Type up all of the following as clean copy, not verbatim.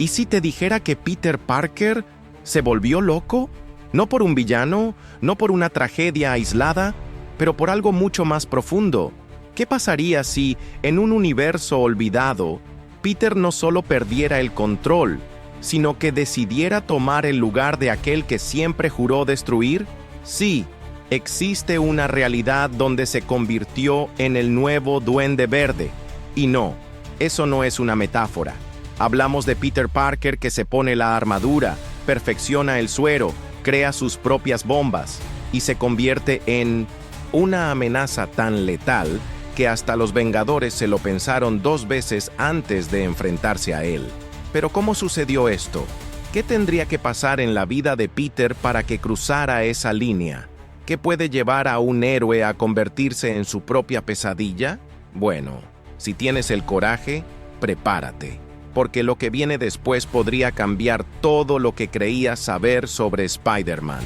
¿Y si te dijera que Peter Parker se volvió loco? No por un villano, no por una tragedia aislada, pero por algo mucho más profundo. ¿Qué pasaría si, en un universo olvidado, Peter no solo perdiera el control, sino que decidiera tomar el lugar de aquel que siempre juró destruir? Sí, existe una realidad donde se convirtió en el nuevo Duende Verde. Y no, eso no es una metáfora. Hablamos de Peter Parker que se pone la armadura, perfecciona el suero, crea sus propias bombas y se convierte en una amenaza tan letal que hasta los Vengadores se lo pensaron 2 veces antes de enfrentarse a él. Pero ¿cómo sucedió esto? ¿Qué tendría que pasar en la vida de Peter para que cruzara esa línea? ¿Qué puede llevar a un héroe a convertirse en su propia pesadilla? Bueno, si tienes el coraje, prepárate, porque lo que viene después podría cambiar todo lo que creías saber sobre Spider-Man.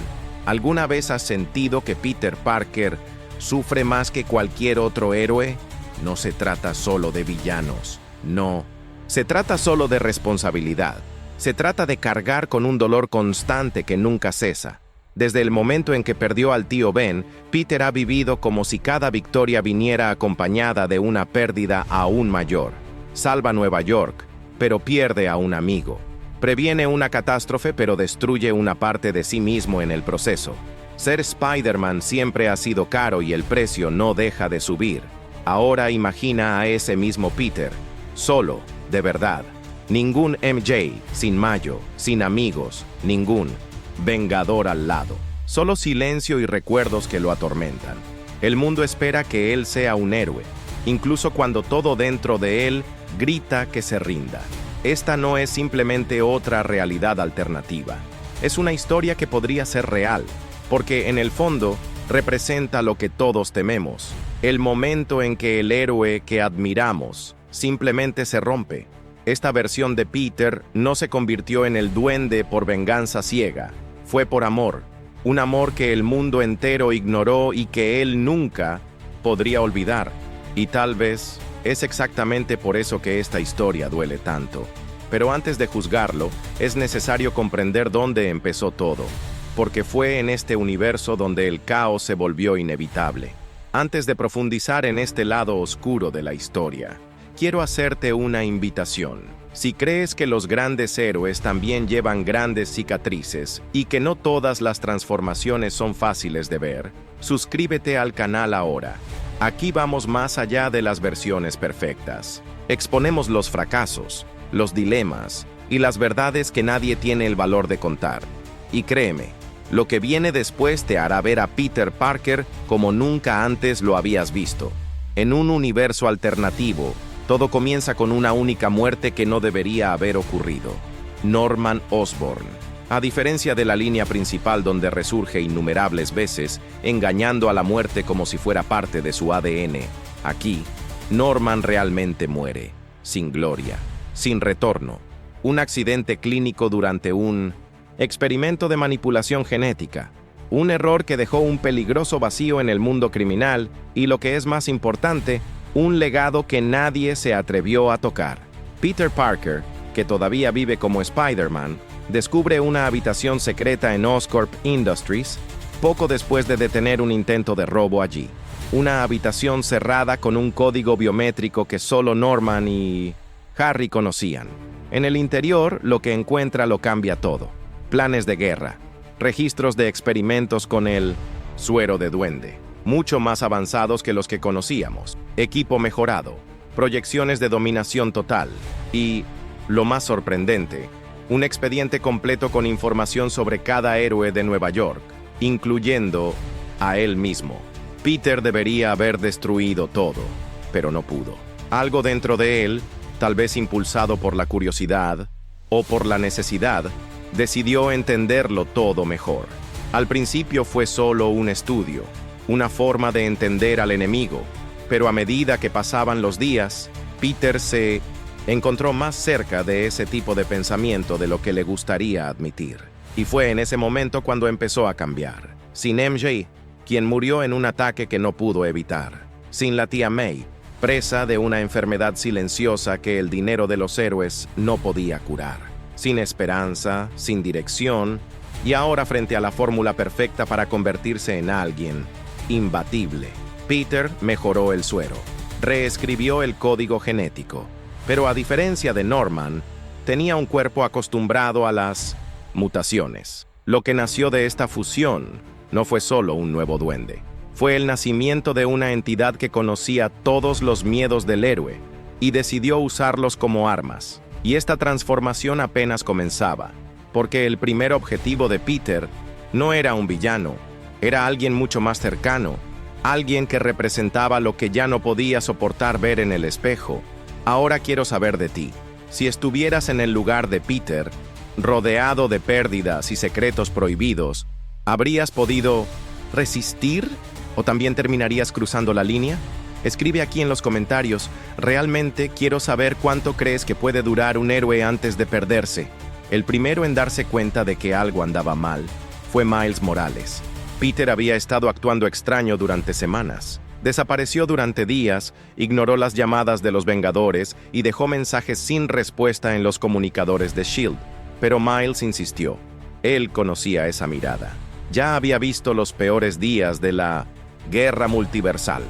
¿Alguna vez has sentido que Peter Parker sufre más que cualquier otro héroe? No se trata solo de villanos, no. Se trata solo de responsabilidad. Se trata de cargar con un dolor constante que nunca cesa. Desde el momento en que perdió al tío Ben, Peter ha vivido como si cada victoria viniera acompañada de una pérdida aún mayor. Salva Nueva York, pero pierde a un amigo. Previene una catástrofe, pero destruye una parte de sí mismo en el proceso. Ser Spider-Man siempre ha sido caro y el precio no deja de subir. Ahora imagina a ese mismo Peter, solo, de verdad. Ningún MJ, sin Mayo, sin amigos, ningún Vengador al lado. Solo silencio y recuerdos que lo atormentan. El mundo espera que él sea un héroe, incluso cuando todo dentro de él grita que se rinda. Esta no es simplemente otra realidad alternativa. Es una historia que podría ser real, porque en el fondo representa lo que todos tememos. El momento en que el héroe que admiramos simplemente se rompe. Esta versión de Peter no se convirtió en el duende por venganza ciega. Fue por amor, un amor que el mundo entero ignoró y que él nunca podría olvidar. Y tal vez es exactamente por eso que esta historia duele tanto. Pero antes de juzgarlo, es necesario comprender dónde empezó todo, porque fue en este universo donde el caos se volvió inevitable. Antes de profundizar en este lado oscuro de la historia, quiero hacerte una invitación. Si crees que los grandes héroes también llevan grandes cicatrices y que no todas las transformaciones son fáciles de ver, suscríbete al canal ahora. Aquí vamos más allá de las versiones perfectas. Exponemos los fracasos, los dilemas y las verdades que nadie tiene el valor de contar. Y créeme, lo que viene después te hará ver a Peter Parker como nunca antes lo habías visto. En un universo alternativo, todo comienza con una única muerte que no debería haber ocurrido. Norman Osborn. A diferencia de la línea principal donde resurge innumerables veces, engañando a la muerte como si fuera parte de su ADN, aquí, Norman realmente muere, sin gloria, sin retorno. Un accidente clínico durante un experimento de manipulación genética. Un error que dejó un peligroso vacío en el mundo criminal y, lo que es más importante, un legado que nadie se atrevió a tocar. Peter Parker, que todavía vive como Spider-Man, descubre una habitación secreta en Oscorp Industries poco después de detener un intento de robo allí. Una habitación cerrada con un código biométrico que solo Norman y Harry conocían. En el interior, lo que encuentra lo cambia todo. Planes de guerra, registros de experimentos con el suero de duende, mucho más avanzados que los que conocíamos, equipo mejorado, proyecciones de dominación total y, lo más sorprendente, un expediente completo con información sobre cada héroe de Nueva York, incluyendo a él mismo. Peter debería haber destruido todo, pero no pudo. Algo dentro de él, tal vez impulsado por la curiosidad o por la necesidad, decidió entenderlo todo mejor. Al principio fue solo un estudio, una forma de entender al enemigo, pero a medida que pasaban los días, Peter se encontró más cerca de ese tipo de pensamiento de lo que le gustaría admitir. Y fue en ese momento cuando empezó a cambiar. Sin MJ, quien murió en un ataque que no pudo evitar. Sin la tía May, presa de una enfermedad silenciosa que el dinero de los héroes no podía curar. sin esperanza, sin dirección, y ahora frente a la fórmula perfecta para convertirse en alguien imbatible. Peter mejoró el suero, reescribió el código genético, pero a diferencia de Norman, tenía un cuerpo acostumbrado a las mutaciones. Lo que nació de esta fusión no fue solo un nuevo duende, fue el nacimiento de una entidad que conocía todos los miedos del héroe y decidió usarlos como armas. Y esta transformación apenas comenzaba, porque el primer objetivo de Peter no era un villano, era alguien mucho más cercano, alguien que representaba lo que ya no podía soportar ver en el espejo. Ahora quiero saber de ti. Si estuvieras en el lugar de Peter, rodeado de pérdidas y secretos prohibidos, ¿habrías podido resistir o también terminarías cruzando la línea? Escribe aquí en los comentarios. Realmente quiero saber cuánto crees que puede durar un héroe antes de perderse. El primero en darse cuenta de que algo andaba mal fue Miles Morales. Peter había estado actuando extraño durante semanas. Desapareció durante días, ignoró las llamadas de los Vengadores y dejó mensajes sin respuesta en los comunicadores de S.H.I.E.L.D. Pero Miles insistió. Él conocía esa mirada. Ya había visto los peores días de la guerra multiversal.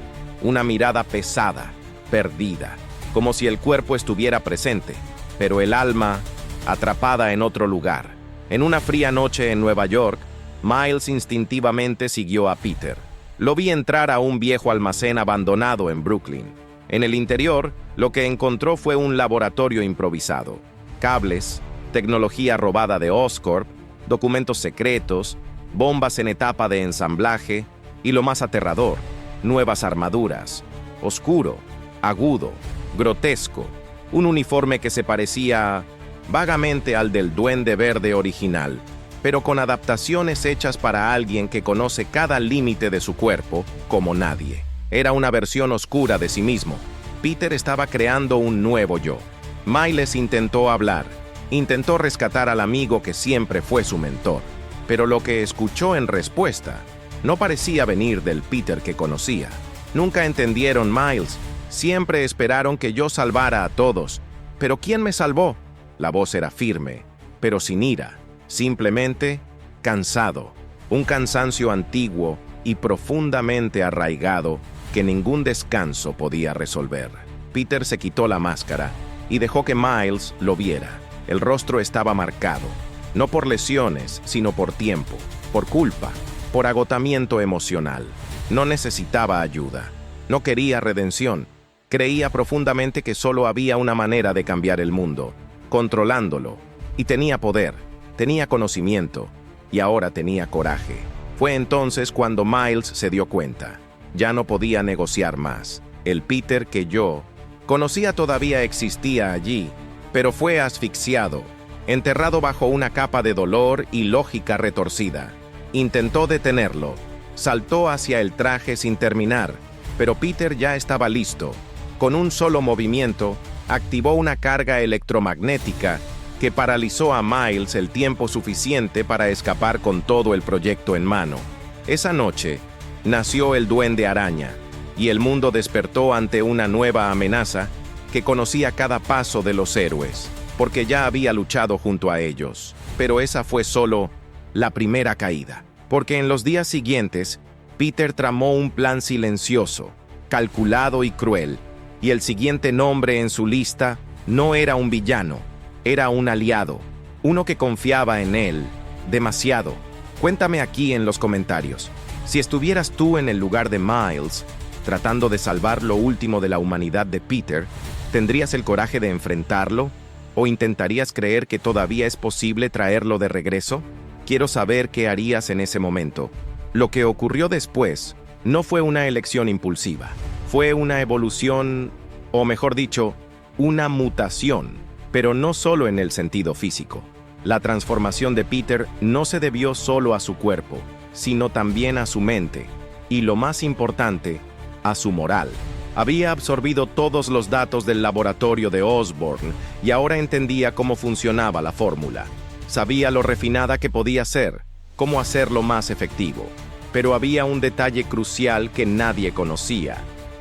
Una mirada pesada, perdida, como si el cuerpo estuviera presente, pero el alma atrapada en otro lugar. En una fría noche en Nueva York, Miles instintivamente siguió a Peter. Lo vi entrar a un viejo almacén abandonado en Brooklyn. En el interior, lo que encontró fue un laboratorio improvisado. Cables, tecnología robada de Oscorp, documentos secretos, bombas en etapa de ensamblaje y lo más aterrador, nuevas armaduras. Oscuro, agudo, grotesco, un uniforme que se parecía vagamente al del Duende Verde original, pero con adaptaciones hechas para alguien que conoce cada límite de su cuerpo como nadie. Era una versión oscura de sí mismo. Peter estaba creando un nuevo yo. Miles intentó hablar, intentó rescatar al amigo que siempre fue su mentor, pero lo que escuchó en respuesta no parecía venir del Peter que conocía. Nunca entendieron, Miles. Siempre esperaron que yo salvara a todos. ¿Pero quién me salvó? La voz era firme, pero sin ira. Simplemente cansado. Un cansancio antiguo y profundamente arraigado que ningún descanso podía resolver. Peter se quitó la máscara y dejó que Miles lo viera. El rostro estaba marcado, no por lesiones, sino por tiempo, por culpa, por agotamiento emocional. No necesitaba ayuda, no quería redención. Creía profundamente que solo había una manera de cambiar el mundo, controlándolo. Y tenía poder, tenía conocimiento, y ahora tenía coraje. Fue entonces cuando Miles se dio cuenta. Ya no podía negociar más. El Peter que yo conocía todavía existía allí, pero fue asfixiado, enterrado bajo una capa de dolor y lógica retorcida. Intentó detenerlo, saltó hacia el traje sin terminar, pero Peter ya estaba listo. Con un solo movimiento, activó una carga electromagnética que paralizó a Miles el tiempo suficiente para escapar con todo el proyecto en mano. Esa noche, nació el Duende Araña, y el mundo despertó ante una nueva amenaza que conocía cada paso de los héroes, porque ya había luchado junto a ellos. Pero esa fue solo la primera caída, porque en los días siguientes, Peter tramó un plan silencioso, calculado y cruel, y el siguiente nombre en su lista no era un villano, era un aliado, uno que confiaba en él demasiado. Cuéntame aquí en los comentarios, si estuvieras tú en el lugar de Miles, tratando de salvar lo último de la humanidad de Peter, ¿tendrías el coraje de enfrentarlo? ¿O intentarías creer que todavía es posible traerlo de regreso? Quiero saber qué harías en ese momento. Lo que ocurrió después no fue una elección impulsiva, fue una evolución, o mejor dicho, una mutación, pero no solo en el sentido físico. La transformación de Peter no se debió solo a su cuerpo, sino también a su mente, y lo más importante, a su moral. Había absorbido todos los datos del laboratorio de Osborn y ahora entendía cómo funcionaba la fórmula. Sabía lo refinada que podía ser, cómo hacerlo más efectivo. Pero había un detalle crucial que nadie conocía.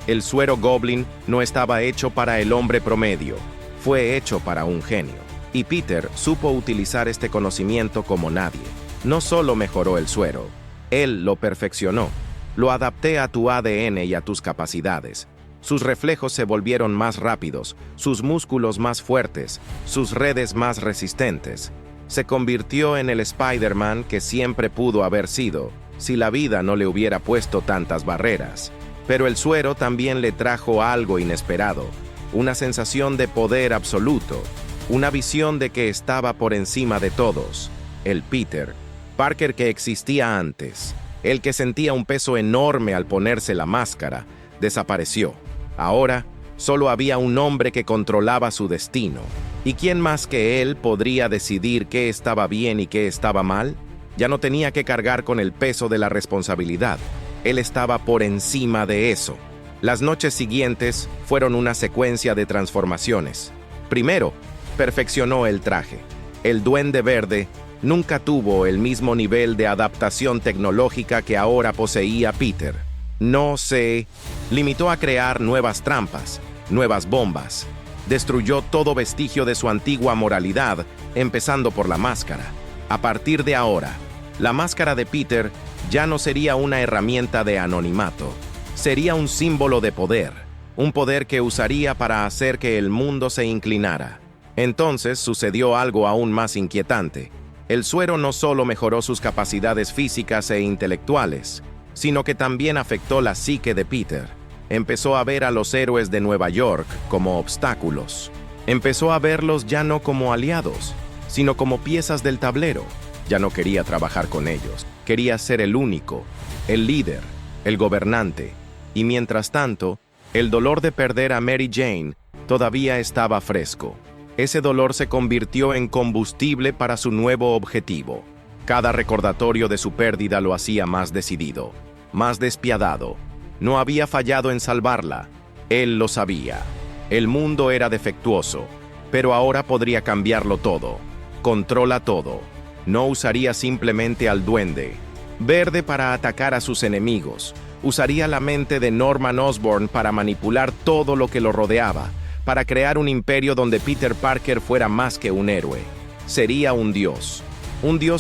El suero Goblin no estaba hecho para el hombre promedio, fue hecho para un genio. Y Peter supo utilizar este conocimiento como nadie. No solo mejoró el suero, él lo perfeccionó. Lo adapté a tu ADN y a tus capacidades. Sus reflejos se volvieron más rápidos, sus músculos más fuertes, sus redes más resistentes. Se convirtió en el Spider-Man que siempre pudo haber sido, si la vida no le hubiera puesto tantas barreras. Pero el suero también le trajo algo inesperado, una sensación de poder absoluto, una visión de que estaba por encima de todos. El Peter Parker que existía antes, el que sentía un peso enorme al ponerse la máscara, desapareció. Ahora, solo había un hombre que controlaba su destino. ¿Y quién más que él podría decidir qué estaba bien y qué estaba mal? Ya no tenía que cargar con el peso de la responsabilidad. Él estaba por encima de eso. Las noches siguientes fueron una secuencia de transformaciones. Primero, perfeccionó el traje. El Duende Verde nunca tuvo el mismo nivel de adaptación tecnológica que ahora poseía Peter. No se limitó a crear nuevas trampas, nuevas bombas. Destruyó todo vestigio de su antigua moralidad, empezando por la máscara. A partir de ahora, la máscara de Peter ya no sería una herramienta de anonimato. Sería un símbolo de poder, un poder que usaría para hacer que el mundo se inclinara. Entonces sucedió algo aún más inquietante. El suero no solo mejoró sus capacidades físicas e intelectuales, sino que también afectó la psique de Peter. Empezó a ver a los héroes de Nueva York como obstáculos. Empezó a verlos ya no como aliados, sino como piezas del tablero. Ya no quería trabajar con ellos. Quería ser el único, el líder, el gobernante. Y mientras tanto, el dolor de perder a Mary Jane todavía estaba fresco. Ese dolor se convirtió en combustible para su nuevo objetivo. Cada recordatorio de su pérdida lo hacía más decidido, más despiadado. No había fallado en salvarla. Él lo sabía. El mundo era defectuoso, pero ahora podría cambiarlo todo. Controla todo. No usaría simplemente al Duende Verde para atacar a sus enemigos. Usaría la mente de Norman Osborn para manipular todo lo que lo rodeaba, para crear un imperio donde Peter Parker fuera más que un héroe. Sería un dios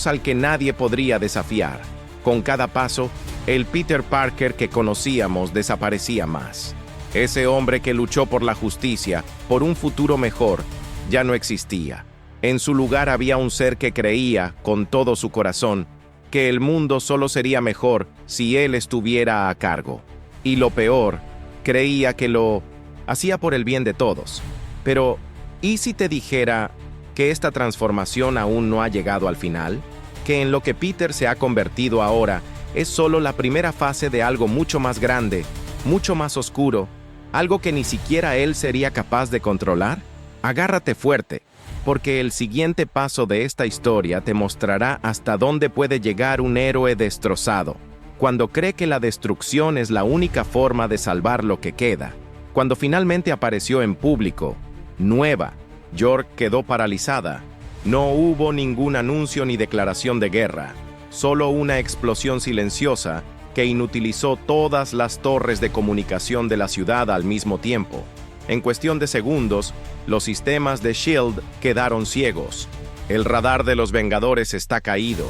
al que nadie podría desafiar. Con cada paso, el Peter Parker que conocíamos desaparecía más. Ese hombre que luchó por la justicia, por un futuro mejor, ya no existía. En su lugar había un ser que creía, con todo su corazón, que el mundo solo sería mejor si él estuviera a cargo. Y lo peor, creía que lo hacía por el bien de todos. Pero, ¿y si te dijera que esta transformación aún no ha llegado al final? Que en lo que Peter se ha convertido ahora es solo la primera fase de algo mucho más grande, mucho más oscuro, algo que ni siquiera él sería capaz de controlar? Agárrate fuerte, porque el siguiente paso de esta historia te mostrará hasta dónde puede llegar un héroe destrozado, cuando cree que la destrucción es la única forma de salvar lo que queda. Cuando finalmente apareció en público, Nueva York quedó paralizada. No hubo ningún anuncio ni declaración de guerra, solo una explosión silenciosa que inutilizó todas las torres de comunicación de la ciudad al mismo tiempo. En cuestión de segundos, los sistemas de S.H.I.E.L.D. quedaron ciegos. El radar de los Vengadores está caído.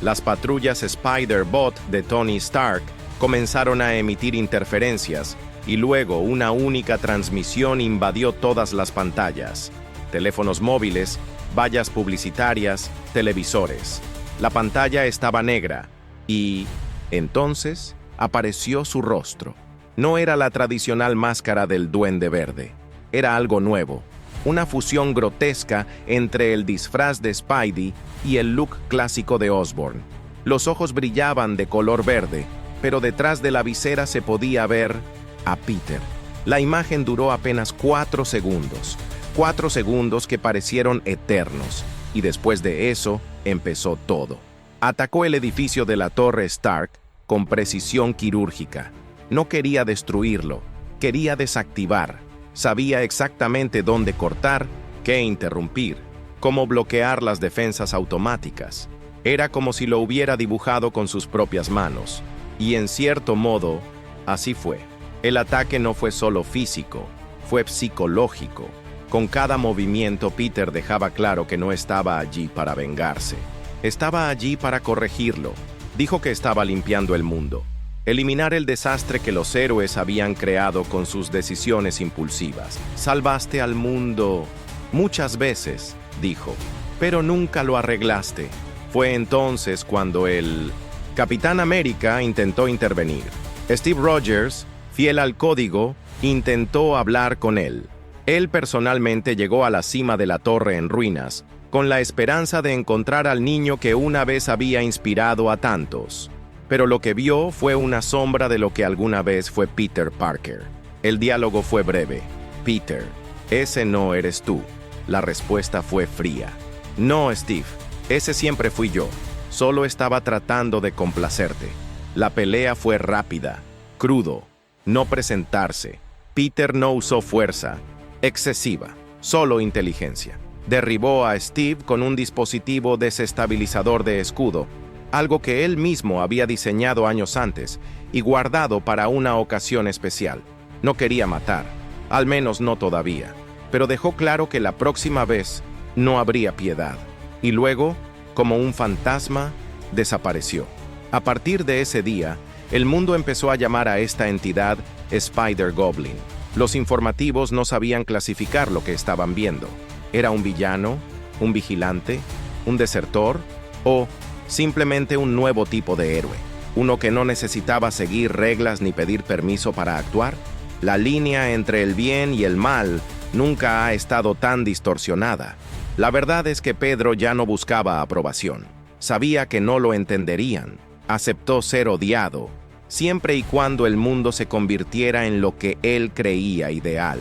Las patrullas Spider-Bot de Tony Stark comenzaron a emitir interferencias y luego una única transmisión invadió todas las pantallas. Teléfonos móviles, vallas publicitarias, televisores. La pantalla estaba negra y, entonces, apareció su rostro. No era la tradicional máscara del Duende Verde. Era algo nuevo, una fusión grotesca entre el disfraz de Spidey y el look clásico de Osborn. Los ojos brillaban de color verde, pero detrás de la visera se podía ver a Peter. La imagen duró apenas 4 segundos. 4 segundos que parecieron eternos, y después de eso empezó todo. Atacó el edificio de la Torre Stark con precisión quirúrgica. No quería destruirlo, quería desactivar. Sabía exactamente dónde cortar, qué interrumpir, cómo bloquear las defensas automáticas. Era como si lo hubiera dibujado con sus propias manos. Y en cierto modo, así fue. El ataque no fue solo físico, fue psicológico. Con cada movimiento, Peter dejaba claro que no estaba allí para vengarse. Estaba allí para corregirlo. Dijo que estaba limpiando el mundo. Eliminar el desastre que los héroes habían creado con sus decisiones impulsivas. Salvaste al mundo muchas veces, dijo, pero nunca lo arreglaste. Fue entonces cuando el Capitán América intentó intervenir. Steve Rogers, fiel al código, intentó hablar con él. Él personalmente llegó a la cima de la torre en ruinas, con la esperanza de encontrar al niño que una vez había inspirado a tantos. Pero lo que vio fue una sombra de lo que alguna vez fue Peter Parker. El diálogo fue breve. Peter, ese no eres tú. La respuesta fue fría. No, Steve, ese siempre fui yo. Solo estaba tratando de complacerte. La pelea fue rápida, crudo, no presentarse. Peter no usó fuerza excesiva, solo inteligencia. Derribó a Steve con un dispositivo desestabilizador de escudo, algo que él mismo había diseñado años antes y guardado para una ocasión especial. No quería matar, al menos no todavía, pero dejó claro que la próxima vez no habría piedad. Y luego, como un fantasma, desapareció. A partir de ese día, el mundo empezó a llamar a esta entidad Spider-Goblin. Los informativos no sabían clasificar lo que estaban viendo. ¿Era un villano, un vigilante, un desertor o simplemente un nuevo tipo de héroe? Uno que no necesitaba seguir reglas ni pedir permiso para actuar. La línea entre el bien y el mal nunca ha estado tan distorsionada. La verdad es que Pedro ya no buscaba aprobación. Sabía que no lo entenderían. Aceptó ser odiado, siempre y cuando el mundo se convirtiera en lo que él creía ideal.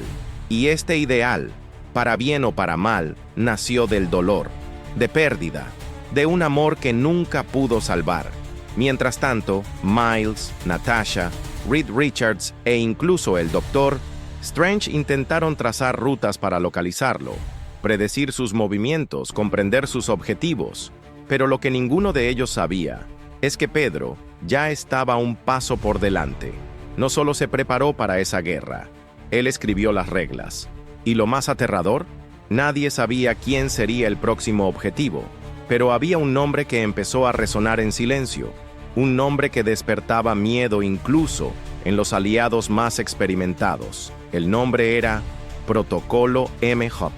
Y este ideal, para bien o para mal, nació del dolor, de pérdida, de un amor que nunca pudo salvar. Mientras tanto, Miles, Natasha, Reed Richards e incluso el Doctor Strange intentaron trazar rutas para localizarlo, predecir sus movimientos, comprender sus objetivos. Pero lo que ninguno de ellos sabía es que Pedro ya estaba un paso por delante. No solo se preparó para esa guerra, él escribió las reglas. Y lo más aterrador, nadie sabía quién sería el próximo objetivo, pero había un nombre que empezó a resonar en silencio, un nombre que despertaba miedo incluso en los aliados más experimentados. El nombre era Protocolo MJ,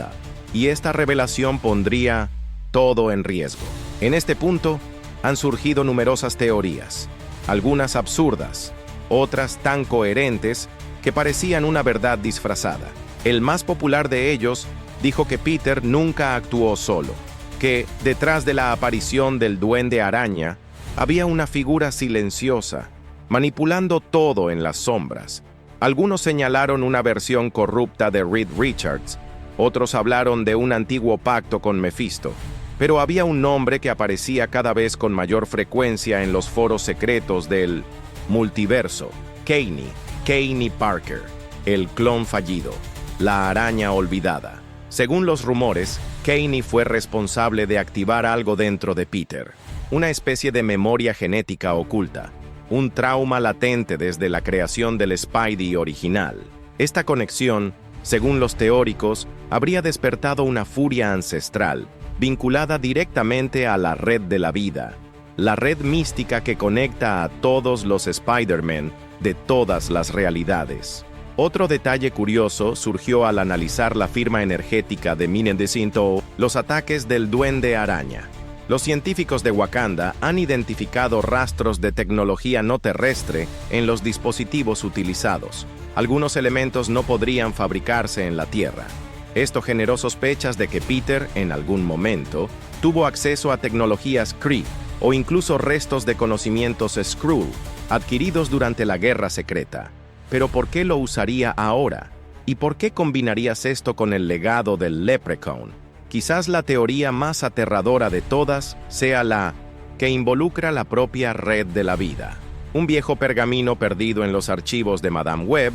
y esta revelación pondría todo en riesgo. En este punto, han surgido numerosas teorías, algunas absurdas, otras tan coherentes que parecían una verdad disfrazada. El más popular de ellos dijo que Peter nunca actuó solo, que detrás de la aparición del Duende Araña había una figura silenciosa, manipulando todo en las sombras. Algunos señalaron una versión corrupta de Reed Richards, otros hablaron de un antiguo pacto con Mephisto. Pero había un nombre que aparecía cada vez con mayor frecuencia en los foros secretos del multiverso: Kane Parker, el clon fallido, la araña olvidada. Según los rumores, Kane fue responsable de activar algo dentro de Peter, una especie de memoria genética oculta, un trauma latente desde la creación del Spidey original. Esta conexión, según los teóricos, habría despertado una furia ancestral, vinculada directamente a la red de la vida, la red mística que conecta a todos los Spider-Man de todas las realidades. Otro detalle curioso surgió al analizar la firma energética de Minendecinto, los ataques del Duende Araña. Los científicos de Wakanda han identificado rastros de tecnología no terrestre en los dispositivos utilizados. Algunos elementos no podrían fabricarse en la Tierra. Esto generó sospechas de que Peter, en algún momento, tuvo acceso a tecnologías Kree o incluso restos de conocimientos Skrull, adquiridos durante la Guerra Secreta. Pero ¿por qué lo usaría ahora? ¿Y por qué combinarías esto con el legado del Leprechaun? Quizás la teoría más aterradora de todas sea la que involucra la propia red de la vida. Un viejo pergamino perdido en los archivos de Madame Web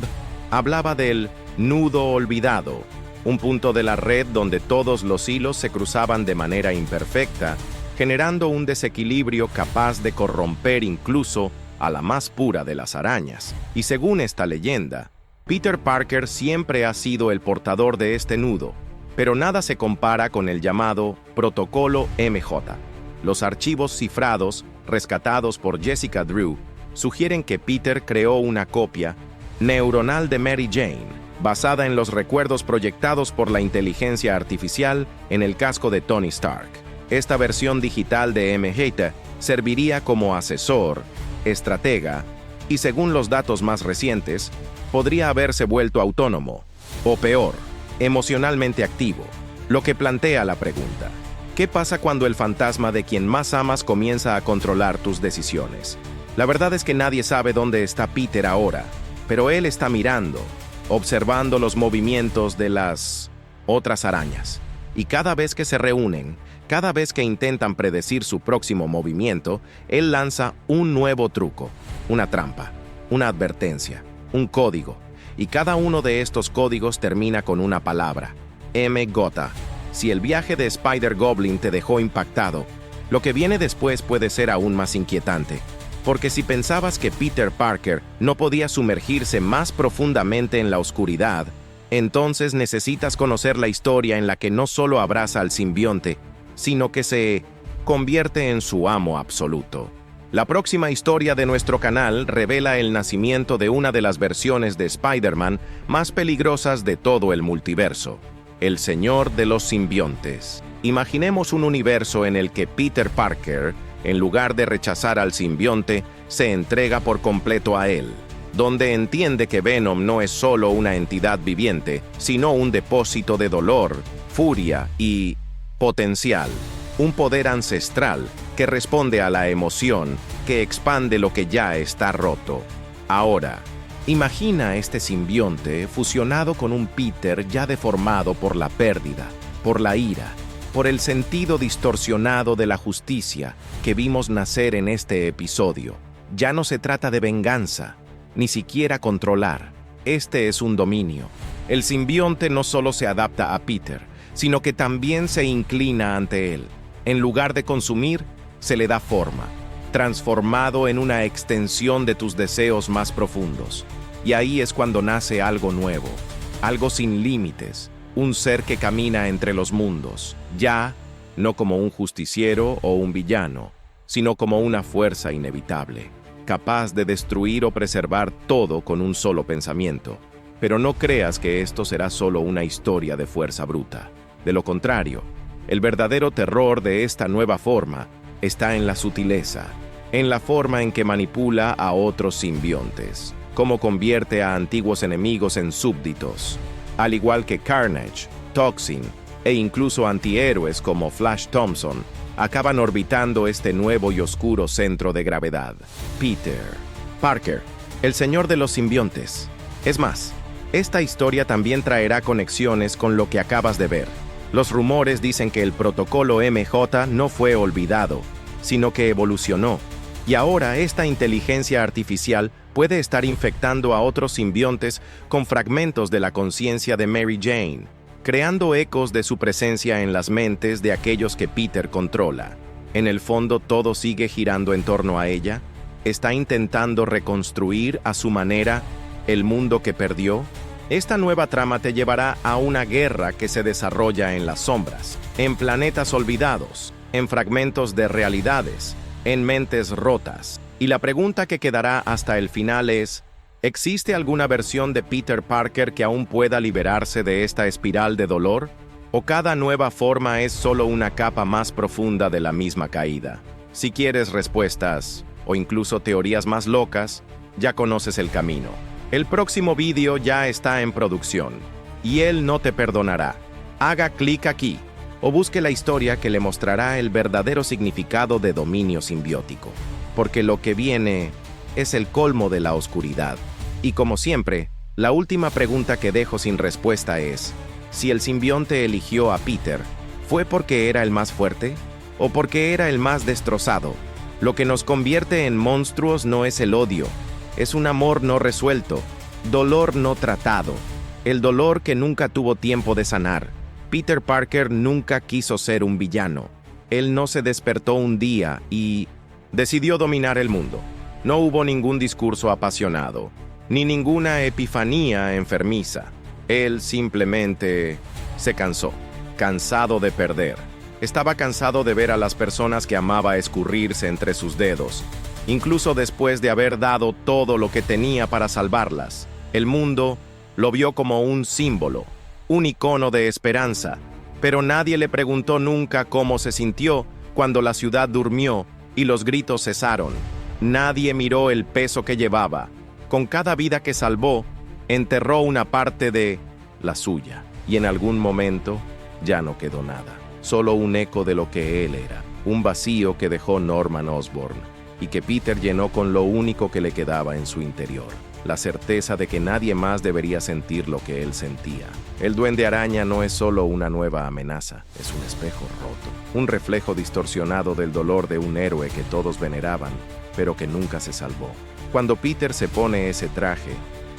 hablaba del nudo olvidado, un punto de la red donde todos los hilos se cruzaban de manera imperfecta, generando un desequilibrio capaz de corromper incluso a la más pura de las arañas. Y según esta leyenda, Peter Parker siempre ha sido el portador de este nudo, pero nada se compara con el llamado Protocolo MJ. Los archivos cifrados, rescatados por Jessica Drew, sugieren que Peter creó una copia neuronal de Mary Jane, basada en los recuerdos proyectados por la inteligencia artificial en el casco de Tony Stark. Esta versión digital de MJ serviría como asesor, estratega, y según los datos más recientes, podría haberse vuelto autónomo, o peor, emocionalmente activo, lo que plantea la pregunta: ¿qué pasa cuando el fantasma de quien más amas comienza a controlar tus decisiones? La verdad es que nadie sabe dónde está Peter ahora, pero él está mirando, observando los movimientos de las otras arañas. Y cada vez que se reúnen, cada vez que intentan predecir su próximo movimiento, él lanza un nuevo truco, una trampa, una advertencia, un código. Y cada uno de estos códigos termina con una palabra: MJ. Si el viaje de Spider-Goblin te dejó impactado, lo que viene después puede ser aún más inquietante. Porque si pensabas que Peter Parker no podía sumergirse más profundamente en la oscuridad, entonces necesitas conocer la historia en la que no solo abraza al simbionte, sino que se convierte en su amo absoluto. La próxima historia de nuestro canal revela el nacimiento de una de las versiones de Spider-Man más peligrosas de todo el multiverso: el Señor de los Simbiontes. Imaginemos un universo en el que Peter Parker, en lugar de rechazar al simbionte, se entrega por completo a él, donde entiende que Venom no es solo una entidad viviente, sino un depósito de dolor, furia y potencial, un poder ancestral que responde a la emoción, que expande lo que ya está roto. Ahora, imagina este simbionte fusionado con un Peter ya deformado por la pérdida, por la ira, por el sentido distorsionado de la justicia que vimos nacer en este episodio. Ya no se trata de venganza, ni siquiera controlar. Este es un dominio. El simbionte no solo se adapta a Peter, sino que también se inclina ante él. En lugar de consumir, se le da forma, transformado en una extensión de tus deseos más profundos. Y ahí es cuando nace algo nuevo, algo sin límites, un ser que camina entre los mundos, ya no como un justiciero o un villano, sino como una fuerza inevitable, capaz de destruir o preservar todo con un solo pensamiento. Pero no creas que esto será solo una historia de fuerza bruta. De lo contrario, el verdadero terror de esta nueva forma está en la sutileza, en la forma en que manipula a otros simbiontes, cómo convierte a antiguos enemigos en súbditos, al igual que Carnage, Toxin e incluso antihéroes como Flash Thompson acaban orbitando este nuevo y oscuro centro de gravedad. Peter Parker, el señor de los simbiontes. Es más, esta historia también traerá conexiones con lo que acabas de ver. Los rumores dicen que el protocolo MJ no fue olvidado, sino que evolucionó, y ahora esta inteligencia artificial puede estar infectando a otros simbiontes con fragmentos de la conciencia de Mary Jane, creando ecos de su presencia en las mentes de aquellos que Peter controla. En el fondo, todo sigue girando en torno a ella. ¿Está intentando reconstruir a su manera el mundo que perdió? Esta nueva trama te llevará a una guerra que se desarrolla en las sombras, en planetas olvidados, en fragmentos de realidades, en mentes rotas. Y la pregunta que quedará hasta el final es: ¿existe alguna versión de Peter Parker que aún pueda liberarse de esta espiral de dolor? ¿O cada nueva forma es solo una capa más profunda de la misma caída? Si quieres respuestas, o incluso teorías más locas, ya conoces el camino. El próximo vídeo ya está en producción, y él no te perdonará. Haga clic aquí, o busque la historia que le mostrará el verdadero significado de dominio simbiótico, porque lo que viene es el colmo de la oscuridad. Y como siempre, la última pregunta que dejo sin respuesta es: si el simbionte eligió a Peter, ¿fue porque era el más fuerte? ¿O porque era el más destrozado? Lo que nos convierte en monstruos no es el odio, es un amor no resuelto, dolor no tratado, el dolor que nunca tuvo tiempo de sanar. Peter Parker nunca quiso ser un villano. Él no se despertó un día y decidió dominar el mundo. No hubo ningún discurso apasionado, ni ninguna epifanía enfermiza. Él simplemente se cansó. cansado de perder. Estaba cansado de ver a las personas que amaba escurrirse entre sus dedos, incluso después de haber dado todo lo que tenía para salvarlas. El mundo lo vio como un símbolo, un icono de esperanza, pero nadie le preguntó nunca cómo se sintió cuando la ciudad durmió y los gritos cesaron. Nadie miró el peso que llevaba. Con cada vida que salvó, enterró una parte de la suya, y en algún momento ya no quedó nada, solo un eco de lo que él era, un vacío que dejó Norman Osborn y que Peter llenó con lo único que le quedaba en su interior, la certeza de que nadie más debería sentir lo que él sentía. El Duende Araña no es solo una nueva amenaza, es un espejo roto, un reflejo distorsionado del dolor de un héroe que todos veneraban, pero que nunca se salvó. Cuando Peter se pone ese traje,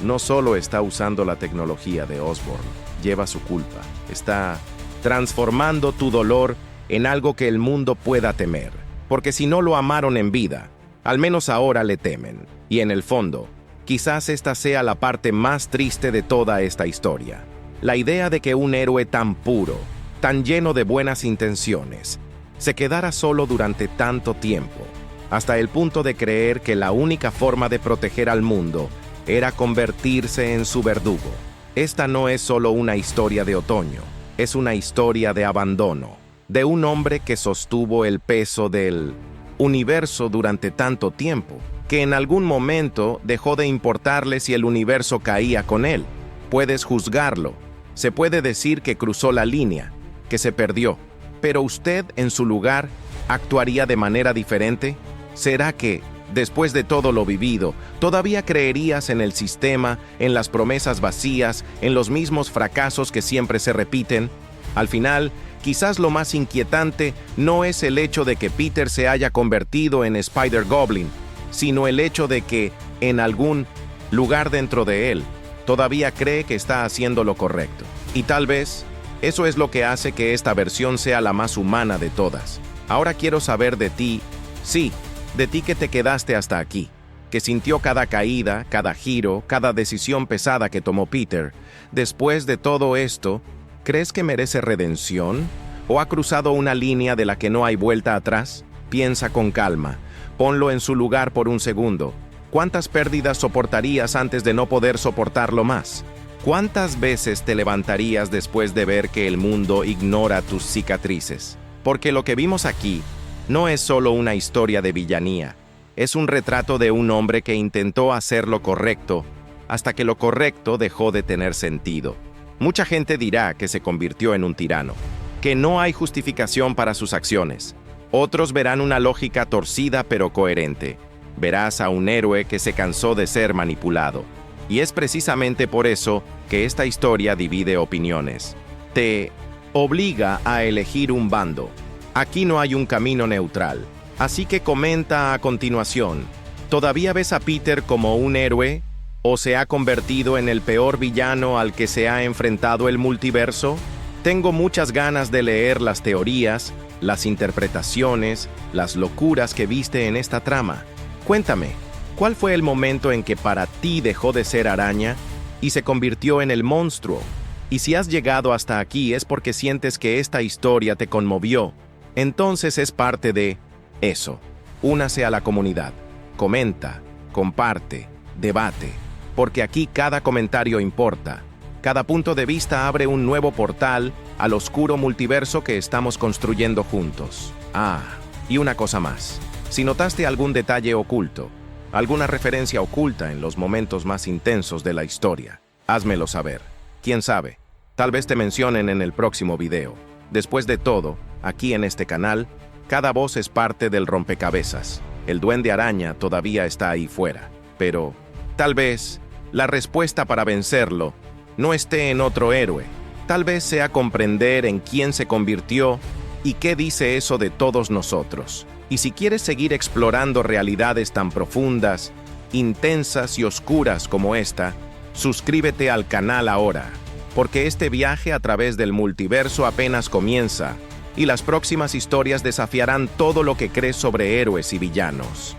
no solo está usando la tecnología de Osborn, lleva su culpa. Está transformando tu dolor en algo que el mundo pueda temer. Porque si no lo amaron en vida, al menos ahora le temen. Y en el fondo, quizás esta sea la parte más triste de toda esta historia. La idea de que un héroe tan puro, tan lleno de buenas intenciones, se quedara solo durante tanto tiempo, hasta el punto de creer que la única forma de proteger al mundo era convertirse en su verdugo. Esta no es solo una historia de otoño, es una historia de abandono, de un hombre que sostuvo el peso del universo durante tanto tiempo, que en algún momento dejó de importarle si el universo caía con él. Puedes juzgarlo, se puede decir que cruzó la línea, que se perdió, pero usted en su lugar actuaría de manera diferente. ¿Será que, después de todo lo vivido, todavía creerías en el sistema, en las promesas vacías, en los mismos fracasos que siempre se repiten? Al final, quizás lo más inquietante no es el hecho de que Peter se haya convertido en Spider-Goblin, sino el hecho de que, en algún lugar dentro de él, todavía cree que está haciendo lo correcto. Y tal vez, eso es lo que hace que esta versión sea la más humana de todas. Ahora quiero saber de ti, sí, de ti que te quedaste hasta aquí, que sintió cada caída, cada giro, cada decisión pesada que tomó Peter. Después de todo esto, ¿crees que merece redención? ¿O ha cruzado una línea de la que no hay vuelta atrás? Piensa con calma, ponlo en su lugar por un segundo. ¿Cuántas pérdidas soportarías antes de no poder soportarlo más? ¿Cuántas veces te levantarías después de ver que el mundo ignora tus cicatrices? Porque lo que vimos aquí no es solo una historia de villanía, es un retrato de un hombre que intentó hacer lo correcto hasta que lo correcto dejó de tener sentido. Mucha gente dirá que se convirtió en un tirano, que no hay justificación para sus acciones. Otros verán una lógica torcida pero coherente. Verás a un héroe que se cansó de ser manipulado. Y es precisamente por eso que esta historia divide opiniones. Te obliga a elegir un bando. Aquí no hay un camino neutral. Así que comenta a continuación. ¿Todavía ves a Peter como un héroe? ¿O se ha convertido en el peor villano al que se ha enfrentado el multiverso? Tengo muchas ganas de leer las teorías, las interpretaciones, las locuras que viste en esta trama. Cuéntame, ¿cuál fue el momento en que para ti dejó de ser araña y se convirtió en el monstruo? Y si has llegado hasta aquí es porque sientes que esta historia te conmovió. Entonces es parte de eso. Únase a la comunidad. Comenta, comparte, debate. Porque aquí cada comentario importa. Cada punto de vista abre un nuevo portal al oscuro multiverso que estamos construyendo juntos. Ah, y una cosa más. Si notaste algún detalle oculto, alguna referencia oculta en los momentos más intensos de la historia, házmelo saber. ¿Quién sabe? Tal vez te mencionen en el próximo video. Después de todo, aquí en este canal, cada voz es parte del rompecabezas. El Duende Araña todavía está ahí fuera. Pero, tal vez, la respuesta para vencerlo no esté en otro héroe. Tal vez sea comprender en quién se convirtió y qué dice eso de todos nosotros. Y si quieres seguir explorando realidades tan profundas, intensas y oscuras como esta, suscríbete al canal ahora, porque este viaje a través del multiverso apenas comienza, y las próximas historias desafiarán todo lo que crees sobre héroes y villanos.